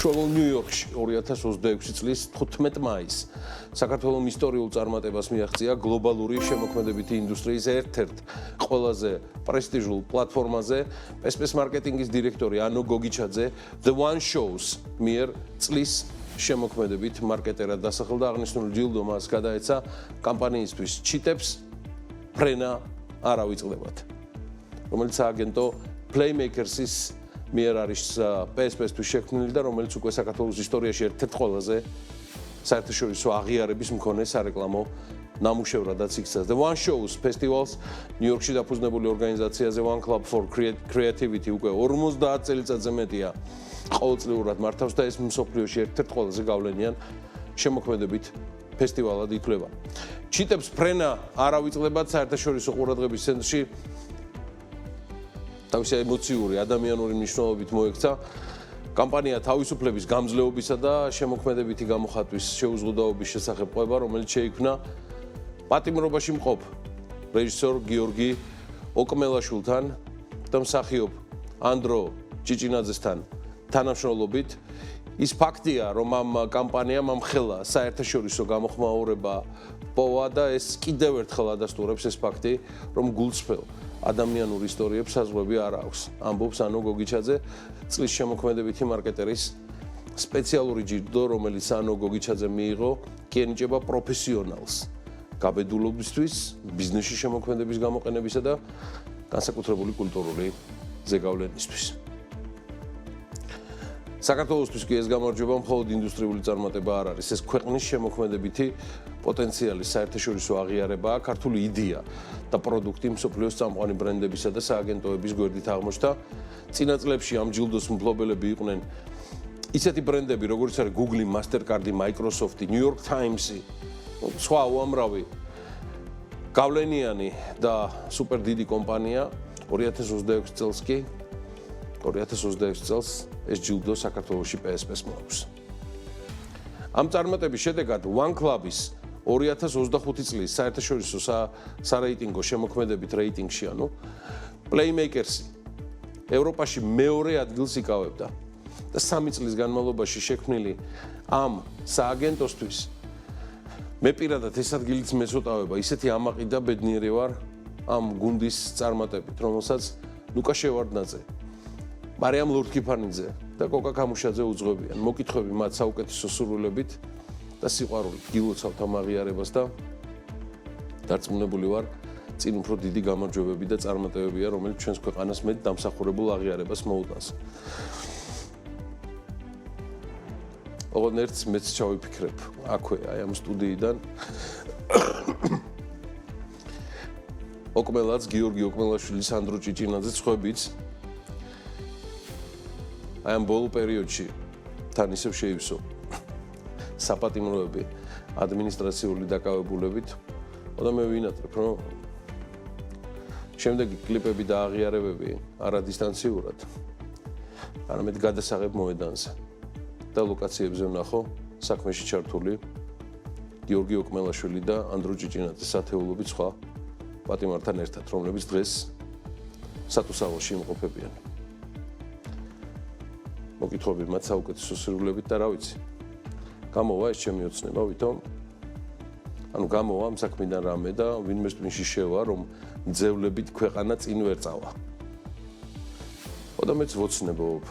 უშუალო ნიუ-იორკში 2026 წლის 15 მაისს საქართველოს ისტორიულ წარმატებას მიაღწია გლობალური შემოქმედებითი ინდუსტრიის ერთ-ერთ ყველაზე პრესტიჟულ პლატფორმაზე PES მარკეტინგის დირექტორი ანო გოგიჩაძე The One Shows მიერ წლის შემოქმედებით მარკეტერად დასახელდა აღნიშნული ჯილდო მას გადაეცა კამპანიისთვის ჩიტებს ფრენა არ ავიწყდებათ რომელიც აგენტო Playmakers-ის მიერ არის PES-თვის შექმნილი და რომელიც უკვე საქართველოს ისტორიაში ერთ-ერთ ყველაზე საერთაშორისო აღიარების მქონე სარეკლამო ნამუშევრადაც იქცა. The One Shows Festivals ნიუ-იორკში დაფუძნებული ორგანიზაციაზე One Club for Creativity უკვე 50 წელიწადზე მეტია ყოველწლიურად მართავს და ეს მსოფლიოში ერთ-ერთ ყველაზე გავლენიან შემოქმედებით ფესტივალად ითვლება. ჩიტებს ფრენა არ ავიწყდებათ საერთაშორისო ყურადღების ცენტრში თავისი ემოციური ადამიანური მნიშვნელობით მოექცა კამპანია თავისუფლების გამძლეობისა და შემოქმედებითი გამოხატვის შეუზღუდაობის შესახებ ყვება, რომელიც შეიქმნა პატიმრობაში მყოფ რეჟისორ გიორგი ოკმელაშვილთან და მსახიობ ანდრო ჭიჭინაძესთან თანამშრომლობით. ის ფაქტია, რომ ამ კამპანიამ ამხელა საერთაშორისო გამოხმაურება პოვა და ეს კიდევ ერთხელ ადასტურებს ეს ფაქტი, რომ გულწრფელ ადამიანურ ისტორიებს საზღვრები არ აქვს. ამბობს ანო გოგიჩაძე, წლის შემოქმედებითი მარკეტერის სპეციალური ჯილდო, რომელიც ანო გოგიჩაძე მიიღო, კი ენიჭება პროფესიონალს გაბედულობისთვის, ბიზნესში შემოქმედების გამოყენებისა და განსაკუთრებული კულტურული ზეგავლენისთვის. საქართველოსთვის კი ეს გამარჯვება მხოლოდ ინდუსტრიული წარმატება არ არის, ეს ქვეყნის შემოქმედებითი პოტენციალის საერთაშორისო აღიარებაა, ქართული იდეა და პროდუქტი მსოფლიოს წამყვანი ბრენდებისა და სააგენტოების გვერდით აღმოჩნდა. წინა წლებში ამ ჯილდოს მფლობელები იყვნენ ისეთი ბრენდები, როგორც არის Google, Mastercard, Microsoft, New York Times, სხვა უამრავი გავლენიანი და სუპერ დიდი კომპანია 2026 წელს კი 2026 წელს ეს ჯილდო საქართველოში PES-ს მოაქვს. ამ წარმატების შედეგად One Club-ის 2025 წლის საერთაშორისო სარეიტინგო შემოქმედებით რეიტინგში, ანუ Playmakers-ი ევროპაში მეორე ადგილს იკავებდა და 3 წლის განმავლობაში შექმნილი ამ სააგენტოსთვის მე პირადად ეს ადგილიც მეცოტავება, ისეთი ამაყი და ბედნიერი ვარ ამ გუნდის წარმატებით, რომელსაც ლუკა შევარდნაძე, მარიამ ლურთქიფანიძე და კოკა კამუშაძე უძღვებიან. მოკითხვები მათ საუკეთესო სურვილებით და სიყვარულით გილოცავთ ამ აღიარებას და დარწმუნებული ვარ, წინ უფრო დიდი გამარჯვებები და წარმატებებია, რომელიც ჩვენს ქვეყანას მეტ დამსახურებულ აღიარებას მოუტანს. ოღონდ ერთს მეც ჩავიფიქრებ, აქვე, აი ამ სტუდიიდან. ოკმელაც, გიორგი ოკმელაშვილის, ანდრო ჭიჭინაძე ხვებიც აი ამ ბოლო პერიოდში თან ისევ შეივსო საპატიმროები ადმინისტრაციული დაკავებულებით და მე ვინატრებ, რომ შემდეგი კლიპები და აღიარებები არა დისტანციურად, არამედ გადასაღებ მოედანზე და ლოკაციებზე ვნახო საქმეში ჩართული გიორგი ოკმელაშვილი და ანდრო ჭიჭინაძე სათეულობით სხვა პატიმართან ერთად, რომლებიც დღეს სატუსაღოში იმყოფებიან. მოკითხვები მათ საუკეთესო სურვილებით და რა ვიცი. გამოვა ეს ჩემი ოცნება, ვითომ ანუ გამოვა ამ საქმიდან რამე და ვინმეს ტვინში შევა, რომ ძევლებით ქვეყანა წინ ვერ წავა. და მეც ვოცნებობ.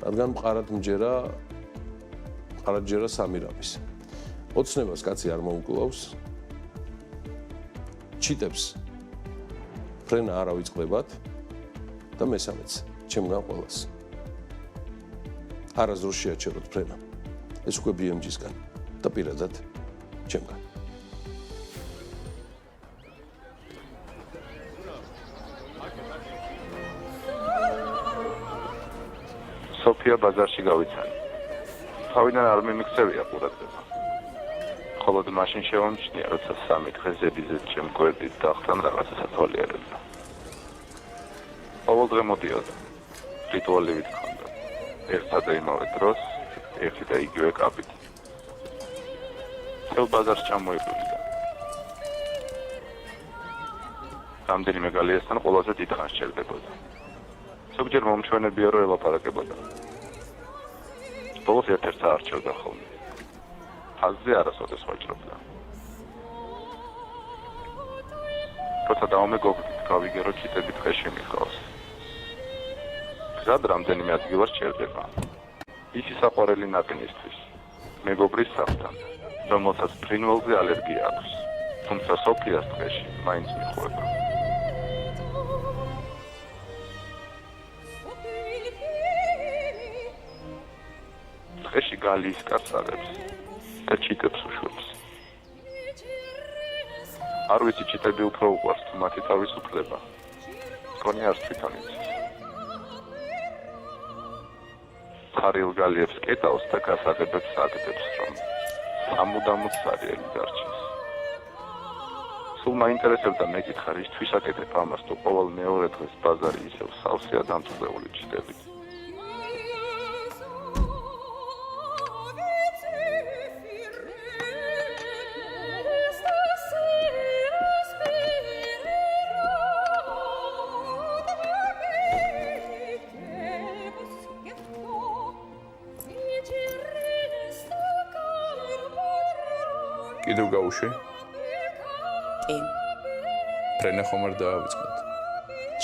რადგან მყარად ჯერა სამი რამის. ოცნებას კაცი არ მოუკლავს. ჩიტებს ფრენა არ ავიწყდებათ და მესამეც ჩემგან ყველას. არასდროს შეაჩეროთ ფრენა. ეს უკვე BMG-სგან და პირადად ჩემგან. სოფია ბაზარში გავიცანი. თავიდან არ მიმიქცევია ყურადღება. ხოლო მაშინ შევამჩნია, როცა 3 დღე ზედიზედ ჩემგვერდით დახთან რაღაცა სათვალიერებდა. ყოველ დღე მოდიოდა. რიტუალებით ხონდა. ერთად და იმავე დროს, ერთი და იგივე კაპით. წელ ბაზარს ჩამოიყვანდა. რამდენიმე გალიასთან ყველაზე დიდ ხანს ჩერდებოდა. ზოგჯერ მომჩვენებია, რომ ელაპარაკებოდა. ბოლოს ერთ-ერთს არჩევდა ხოლმე. ხაზზე არასოდეს ვაჭრობდა. როცა დავმეგობრდით, გავიგე, რომ ჩიტები დღეში მიყავს. გზად რამდენიმე ადგილას ჩერდება. ისი საყვარელი ნაკნისთვის, მეგობრის სახლთან, რომელსაც ფრინველზე ალერგია აქვს. თუმცა სოფიას დღეში მაინც მიხვდება. დღეში გალის კარსაღებს და ჩიტებს უშვებს. არ ვიცი ჩიტები უფრო უყვარს თუ მათი თავისუფლება. მგონი არც თვითონ იცის. ხარილ გალიებს კეტავს და გასაღებებს აგდებს, რომ სამუდამოდ სარიელი დარჩეს. სულ მაინტერესებდა მეკითხა, რისთვის აკეთებ ამას, თუ ყოველ მეორე დღეს ბაზარი ისევ სავსეა დამწუხრებული ჩიტებით. კიდევ გაუშვი? კი, ფრენა ხომ არ დაავიწყდეთ?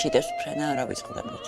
ჩიტებს ფრენა არ ავიწყდებოდ.